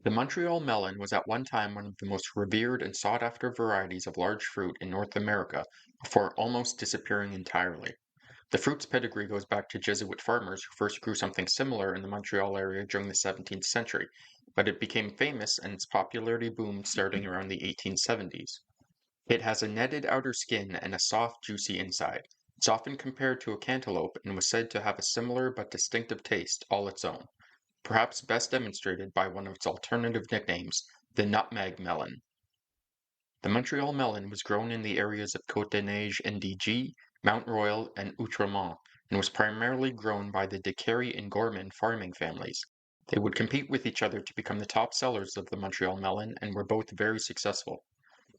The Montreal melon was at one time one of the most revered and sought-after varieties of large fruit in North America before almost disappearing entirely. The fruit's pedigree goes back to Jesuit farmers who first grew something similar in the Montreal area during the 17th century, but it became famous and its popularity boomed starting around the 1870s. It has a netted outer skin and a soft, juicy inside. It's often compared to a cantaloupe and was said to have a similar but distinctive taste all its own, perhaps best demonstrated by one of its alternative nicknames, the nutmeg melon. The Montreal melon was grown in the areas of Côte-des-Neiges NDG, Mount Royal, and Outremont, and was primarily grown by the de Carey and Gorman farming families. They would compete with each other to become the top sellers of the Montreal melon and were both very successful.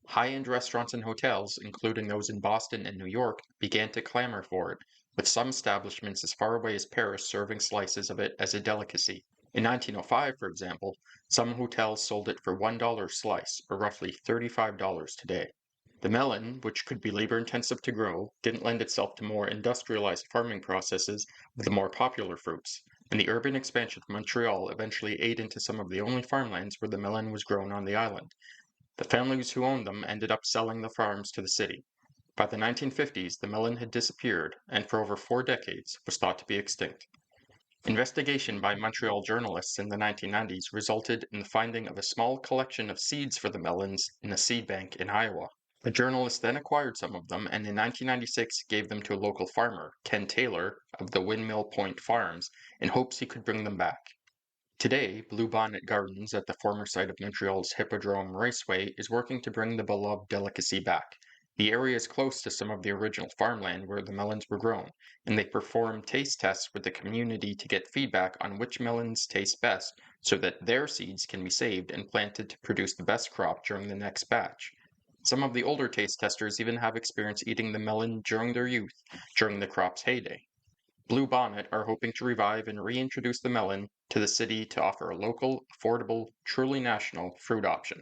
High-end restaurants and hotels, including those in Boston and New York, began to clamor for it, with some establishments as far away as Paris serving slices of it as a delicacy. In 1905, for example, some hotels sold it for $1 a slice, or roughly $35 today. The melon, which could be labor-intensive to grow, didn't lend itself to more industrialized farming processes of the more popular fruits, and the urban expansion of Montreal eventually ate into some of the only farmlands where the melon was grown on the island. The families who owned them ended up selling the farms to the city. By the 1950s, the melon had disappeared and for over 4 decades was thought to be extinct. Investigation by Montreal journalists in the 1990s resulted in the finding of a small collection of seeds for the melons in a seed bank in Iowa. The journalists then acquired some of them and in 1996 gave them to a local farmer, Ken Taylor, of the Windmill Point Farms, in hopes he could bring them back. Today, Bluebonnet Gardens at the former site of Montreal's Hippodrome Raceway is working to bring the beloved delicacy back. The area is close to some of the original farmland where the melons were grown, and they perform taste tests with the community to get feedback on which melons taste best so that their seeds can be saved and planted to produce the best crop during the next batch. Some of the older taste testers even have experience eating the melon during their youth, during the crop's heyday. Bluebonnet are hoping to revive and reintroduce the melon to the city to offer a local, affordable, truly national fruit option.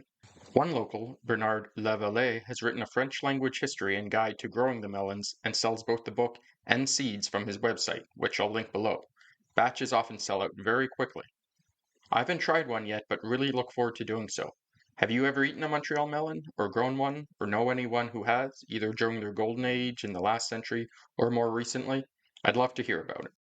One local, Bernard Lavallee, has written a French-language history and guide to growing the melons and sells both the book and seeds from his website, which I'll link below. Batches often sell out very quickly. I haven't tried one yet, but really look forward to doing so. Have you ever eaten a Montreal melon, or grown one, or know anyone who has, either during their golden age in the last century or more recently? I'd love to hear about it.